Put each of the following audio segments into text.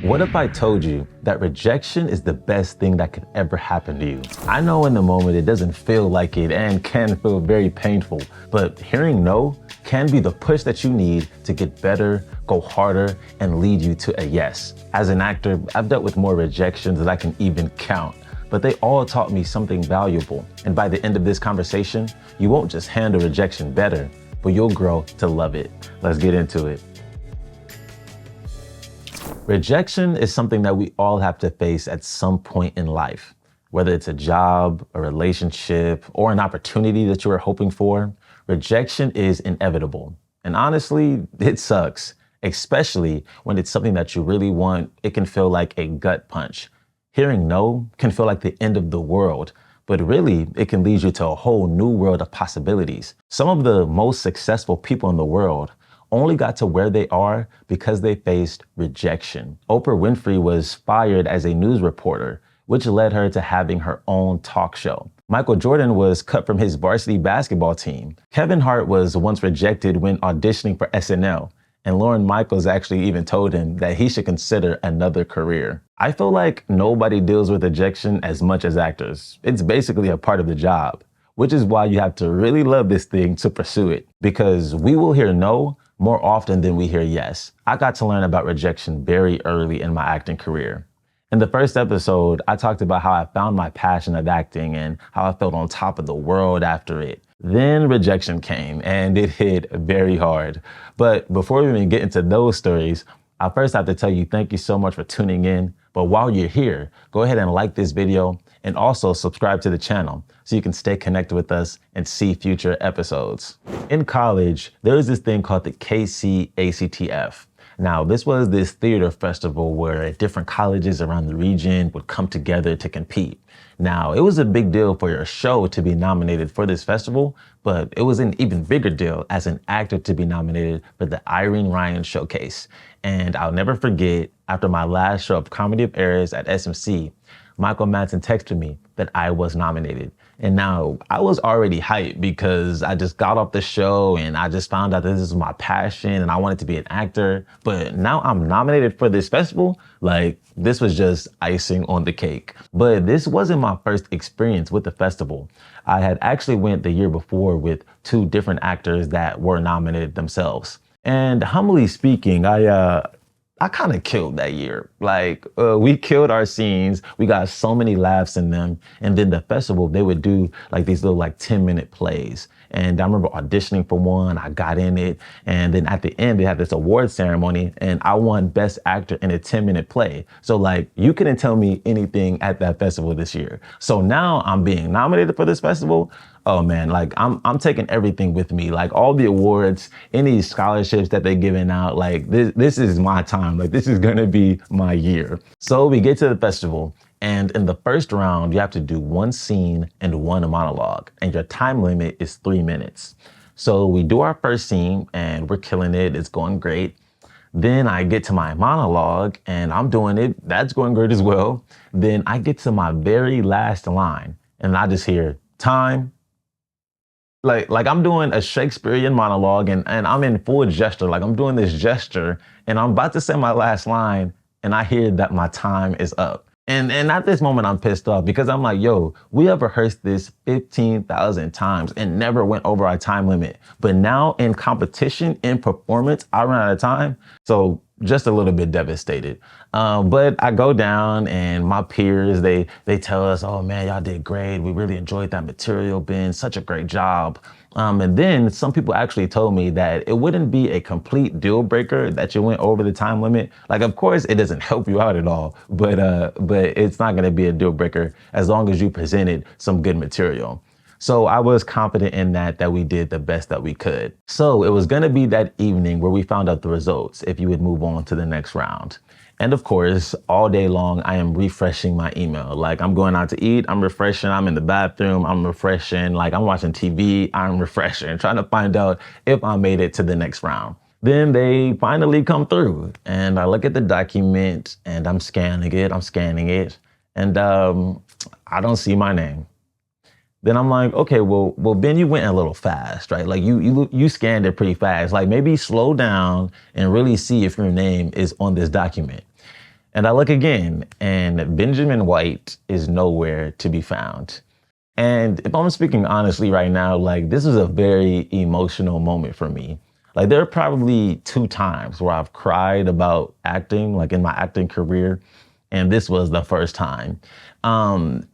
What if I told you that rejection is the best thing that could ever happen to you? I know in the moment it doesn't feel like it and can feel very painful, but hearing no can be the push that you need to get better, go harder, and lead you to a yes. As an actor, I've dealt with more rejections than I can even count, but they all taught me something valuable. And by the end of this conversation, you won't just handle rejection better, but you'll grow to love it. Let's get into it. Rejection is something that we all have to face at some point in life. Whether it's a job, a relationship, or an opportunity that you are hoping for, rejection is inevitable. And honestly, it sucks, especially when it's something that you really want. It can feel like a gut punch. Hearing no can feel like the end of the world, but really it can lead you to a whole new world of possibilities. Some of the most successful people in the world only got to where they are because they faced rejection. Oprah Winfrey was fired as a news reporter, which led her to having her own talk show. Michael Jordan was cut from his varsity basketball team. Kevin Hart was once rejected when auditioning for SNL, and Lorne Michaels actually even told him that he should consider another career. I feel like nobody deals with rejection as much as actors. It's basically a part of the job, which is why you have to really love this thing to pursue it, because we will hear no more often than we hear yes. I got to learn about rejection very early in my acting career. In the first episode, I talked about how I found my passion of acting and how I felt on top of the world after it. Then rejection came and it hit very hard. But before we even get into those stories, I first have to tell you thank you so much for tuning in. But while you're here, go ahead and like this video and also subscribe to the channel so you can stay connected with us and see future episodes. In college, there was this thing called the KCACTF. Now, this was this theater festival where different colleges around the region would come together to compete. Now, it was a big deal for your show to be nominated for this festival, but it was an even bigger deal as an actor to be nominated for the Irene Ryan Showcase. And I'll never forget, after my last show of Comedy of Errors at SMC, Michael Madsen texted me that I was nominated. And now I was already hyped because I just got off the show and I just found out that this is my passion and I wanted to be an actor. But now I'm nominated for this festival. Like, this was just icing on the cake. But this wasn't my first experience with the festival. I had actually went the year before with two different actors that were nominated themselves. And humbly speaking, I kind of killed that year. Like, we killed our scenes. We got so many laughs in them. And then the festival, they would do like these little 10-minute plays. And I remember auditioning for one, I got in it. And then at the end, they had this award ceremony and I won Best Actor in a 10-minute play. So you couldn't tell me anything at that festival this year. So now I'm being nominated for this festival. Oh man, I'm taking everything with me, all the awards, any scholarships that they're giving out, this is my time, this is gonna be my year. So we get to the festival and in the first round, you have to do one scene and one monologue and your time limit is 3 minutes. So we do our first scene and we're killing it, it's going great. Then I get to my monologue and I'm doing it, that's going great as well. Then I get to my very last line and I just hear time. Like I'm doing a Shakespearean monologue and I'm in full gesture, I'm doing this gesture and I'm about to say my last line and I hear that my time is up. And at this moment I'm pissed off because I'm like, yo, we have rehearsed this 15,000 times and never went over our time limit. But now in competition, in performance, I run out of time. So just a little bit devastated. But I go down and my peers, they tell us, oh man, y'all did great. We really enjoyed that material, Ben, such a great job. And then some people actually told me that it wouldn't be a complete deal breaker that you went over the time limit. Of course, it doesn't help you out at all, but it's not gonna be a deal breaker as long as you presented some good material. So I was confident in that we did the best that we could. So it was gonna be that evening where we found out the results if you would move on to the next round. And of course, all day long, I am refreshing my email. I'm going out to eat, I'm refreshing, I'm in the bathroom, I'm refreshing, I'm watching TV, I'm refreshing, trying to find out if I made it to the next round. Then they finally come through and I look at the document and I'm scanning it, and I don't see my name. Then I'm like, okay, well, Ben, you went a little fast, right? You scanned it pretty fast. Maybe slow down and really see if your name is on this document. And I look again, and Benjamin White is nowhere to be found. And if I'm speaking honestly right now, like this is a very emotional moment for me. Like there are probably two times where I've cried about acting, like in my acting career. And this was the first time.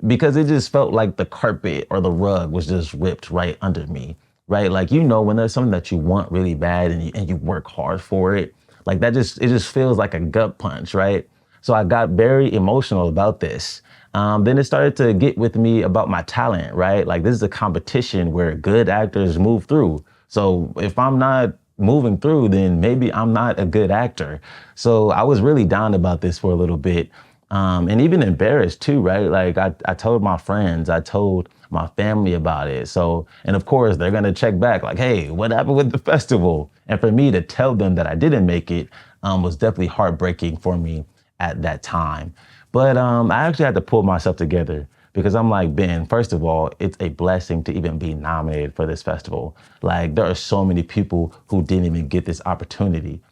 Because it just felt like the carpet or the rug was just ripped right under me, right? Like, you know, when there's something that you want really bad and you work hard for it, like it just feels like a gut punch, right? So I got very emotional about this. Then it started to get with me about my talent, right? Like this is a competition where good actors move through. So if I'm not moving through, then maybe I'm not a good actor. So I was really down about this for a little bit. And even embarrassed too, right? Like I told my friends, I told my family about it. So, and of course they're gonna check back like, hey, what happened with the festival? And for me to tell them that I didn't make it was definitely heartbreaking for me at that time. But I actually had to pull myself together because I'm like, Ben, first of all, it's a blessing to even be nominated for this festival. Like there are so many people who didn't even get this opportunity.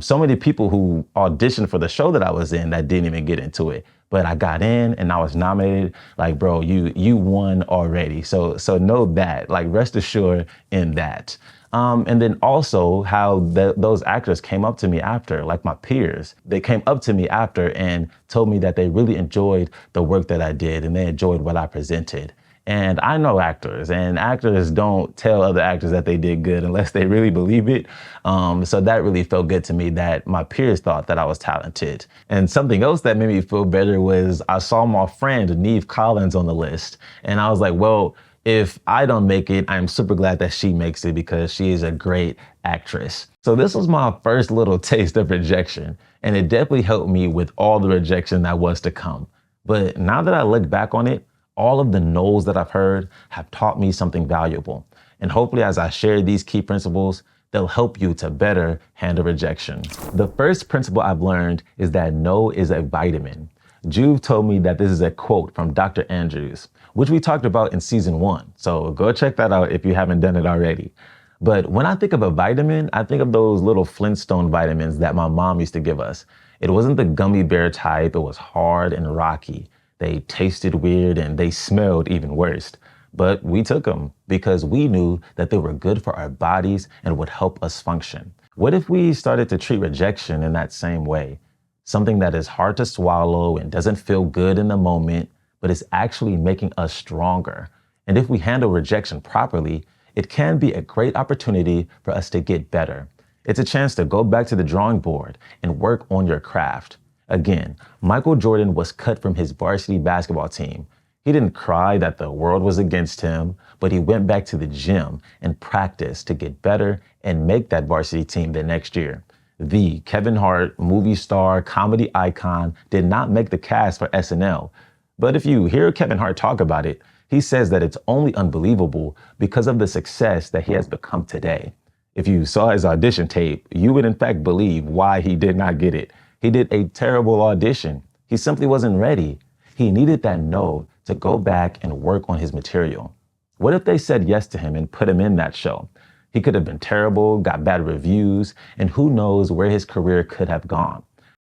So many people who auditioned for the show that I was in that didn't even get into it. But I got in and I was nominated. Like, bro, you won already. So know that, like, rest assured in that. And then also how those actors came up to me after, like my peers. They came up to me after and told me that they really enjoyed the work that I did and they enjoyed what I presented. And I know actors, and actors don't tell other actors that they did good unless they really believe it. So that really felt good to me that my peers thought that I was talented. And something else that made me feel better was I saw my friend Neve Collins on the list, and I was like, well, if I don't make it, I'm super glad that she makes it because she is a great actress. So this was my first little taste of rejection, and it definitely helped me with all the rejection that was to come. But now that I look back on it, all of the no's that I've heard have taught me something valuable. And hopefully as I share these key principles, they'll help you to better handle rejection. The first principle I've learned is that no is a vitamin. Juve told me that this is a quote from Dr. Andrews, which we talked about in season 1. So go check that out if you haven't done it already. But when I think of a vitamin, I think of those little Flintstone vitamins that my mom used to give us. It wasn't the gummy bear type, it was hard and rocky. They tasted weird and they smelled even worse. But we took them because we knew that they were good for our bodies and would help us function. What if we started to treat rejection in that same way? Something that is hard to swallow and doesn't feel good in the moment, but is actually making us stronger. And if we handle rejection properly, it can be a great opportunity for us to get better. It's a chance to go back to the drawing board and work on your craft. Again, Michael Jordan was cut from his varsity basketball team. He didn't cry that the world was against him, but he went back to the gym and practiced to get better and make that varsity team the next year. The Kevin Hart, movie star, comedy icon, did not make the cast for SNL. But if you hear Kevin Hart talk about it, he says that it's only unbelievable because of the success that he has become today. If you saw his audition tape, you would in fact believe why he did not get it. He did a terrible audition. He simply wasn't ready. He needed that no to go back and work on his material. What if they said yes to him and put him in that show? He could have been terrible, got bad reviews, and who knows where his career could have gone.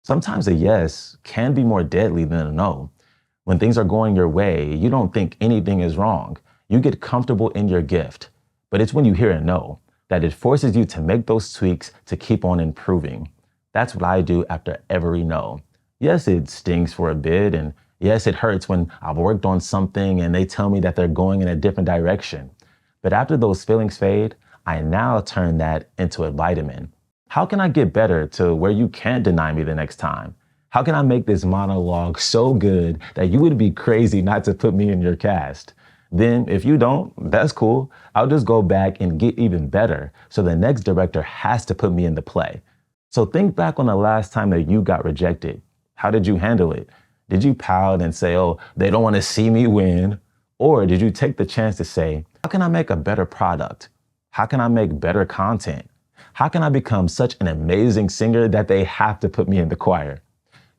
Sometimes a yes can be more deadly than a no. When things are going your way, you don't think anything is wrong. You get comfortable in your gift. But it's when you hear a no that it forces you to make those tweaks to keep on improving. That's what I do after every no. Yes, it stings for a bit, and yes, it hurts when I've worked on something and they tell me that they're going in a different direction. But after those feelings fade, I now turn that into a vitamin. How can I get better to where you can't deny me the next time? How can I make this monologue so good that you would be crazy not to put me in your cast? Then if you don't, that's cool. I'll just go back and get even better so the next director has to put me in the play. So think back on the last time that you got rejected. How did you handle it? Did you pout and say, oh, they don't want to see me win? Or did you take the chance to say, how can I make a better product? How can I make better content? How can I become such an amazing singer that they have to put me in the choir?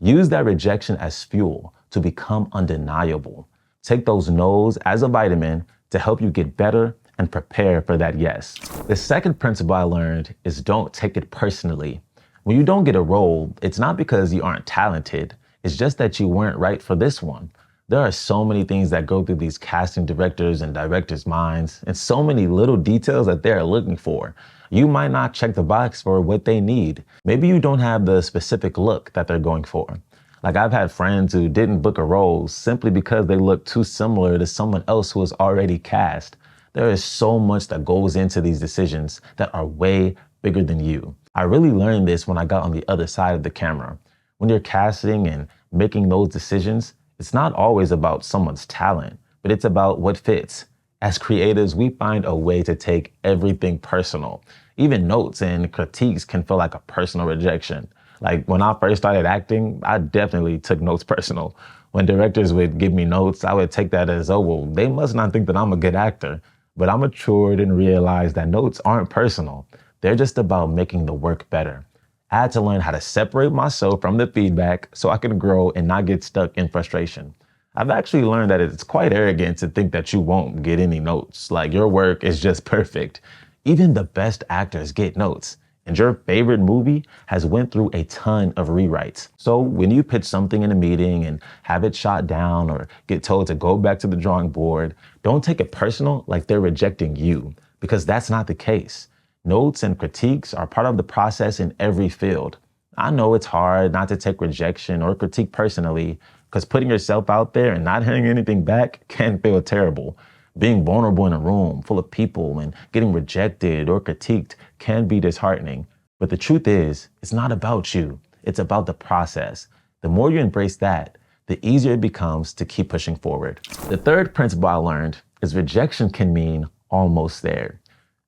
Use that rejection as fuel to become undeniable. Take those no's as a vitamin to help you get better and prepare for that yes. The second principle I learned is don't take it personally. When you don't get a role, it's not because you aren't talented. It's just that you weren't right for this one. There are so many things that go through these casting directors and directors' minds, and so many little details that they're looking for. You might not check the box for what they need. Maybe you don't have the specific look that they're going for. Like, I've had friends who didn't book a role simply because they look too similar to someone else who was already cast. There is so much that goes into these decisions that are way bigger than you. I really learned this when I got on the other side of the camera. When you're casting and making those decisions, it's not always about someone's talent, but it's about what fits. As creatives, we find a way to take everything personal. Even notes and critiques can feel like a personal rejection. Like, when I first started acting, I definitely took notes personal. When directors would give me notes, I would take that as, oh, well, they must not think that I'm a good actor. But I matured and realized that notes aren't personal. They're just about making the work better. I had to learn how to separate myself from the feedback so I can grow and not get stuck in frustration. I've actually learned that it's quite arrogant to think that you won't get any notes, like your work is just perfect. Even the best actors get notes. And your favorite movie has went through a ton of rewrites. So when you pitch something in a meeting and have it shot down or get told to go back to the drawing board, don't take it personal like they're rejecting you, because that's not the case. Notes and critiques are part of the process in every field. I know it's hard not to take rejection or critique personally, because putting yourself out there and not hearing anything back can feel terrible. Being vulnerable in a room full of people and getting rejected or critiqued can be disheartening. But the truth is, it's not about you. It's about the process. The more you embrace that, the easier it becomes to keep pushing forward. The third principle I learned is rejection can mean almost there.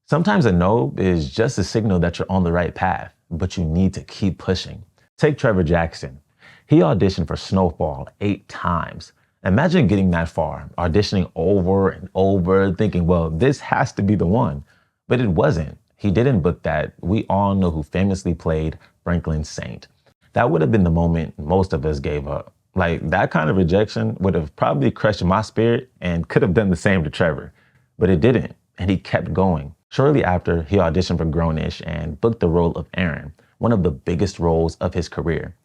Sometimes a no is just a signal that you're on the right path, but you need to keep pushing. Take Trevor Jackson. He auditioned for Snowfall 8 times. Imagine getting that far, auditioning over and over, thinking, well, this has to be the one. But it wasn't. He didn't book that. We all know who famously played Franklin Saint. That would have been the moment most of us gave up. Like, that kind of rejection would have probably crushed my spirit and could have done the same to Trevor. But it didn't, and he kept going. Shortly after, he auditioned for Grownish and booked the role of Aaron, one of the biggest roles of his career.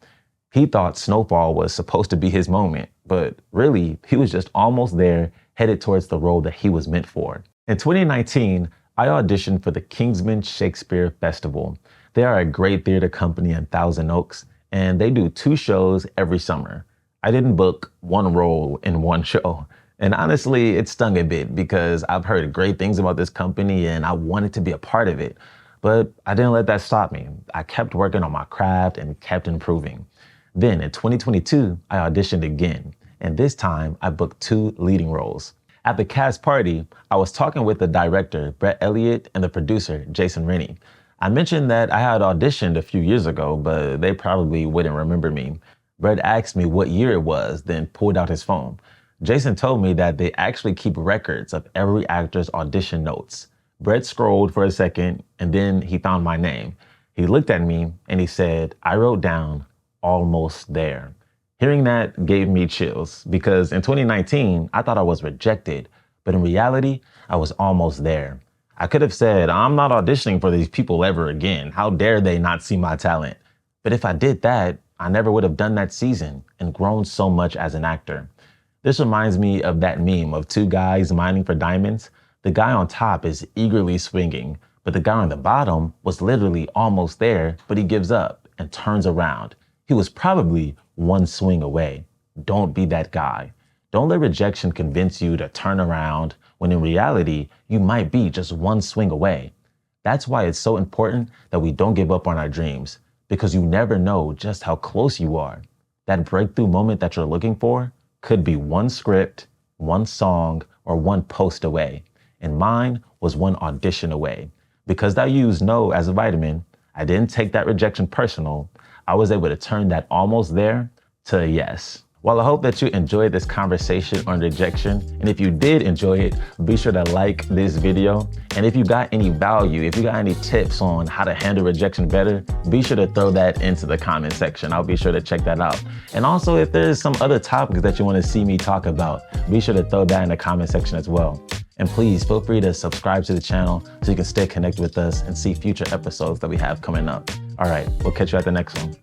He thought Snowfall was supposed to be his moment, but really, he was just almost there, headed towards the role that he was meant for. In 2019, I auditioned for the Kingsman Shakespeare Festival. They are a great theater company in Thousand Oaks, and they do 2 shows every summer. I didn't book 1 role in 1 show. And honestly, it stung a bit because I've heard great things about this company and I wanted to be a part of it. But I didn't let that stop me. I kept working on my craft and kept improving. Then in 2022, I auditioned again, and this time I booked 2 leading roles. At the cast party, I was talking with the director, Brett Elliott, and the producer, Jason Rennie. I mentioned that I had auditioned a few years ago, but they probably wouldn't remember me. Brett asked me what year it was, then pulled out his phone. Jason told me that they actually keep records of every actor's audition notes. Brett scrolled for a second, and then he found my name. He looked at me, and he said, I wrote down, almost there. Hearing that gave me chills because in 2019, I thought I was rejected, but in reality, I was almost there. I could have said, I'm not auditioning for these people ever again. How dare they not see my talent? But if I did that, I never would have done that season and grown so much as an actor. This reminds me of that meme of 2 guys mining for diamonds. The guy on top is eagerly swinging, but the guy on the bottom was literally almost there, but he gives up and turns around. He was probably 1 swing away. Don't be that guy. Don't let rejection convince you to turn around when in reality, you might be just 1 swing away. That's why it's so important that we don't give up on our dreams, because you never know just how close you are. That breakthrough moment that you're looking for could be 1 script, 1 song, or 1 post away. And mine was 1 audition away. Because I used no as a vitamin, I didn't take that rejection personal. I was able to turn that almost there to a yes. Well, I hope that you enjoyed this conversation on rejection. And if you did enjoy it, be sure to like this video. And if you got any value, if you got any tips on how to handle rejection better, be sure to throw that into the comment section. I'll be sure to check that out. And also, if there's some other topics that you want to see me talk about, be sure to throw that in the comment section as well. And please feel free to subscribe to the channel so you can stay connected with us and see future episodes that we have coming up. All right, we'll catch you at the next one.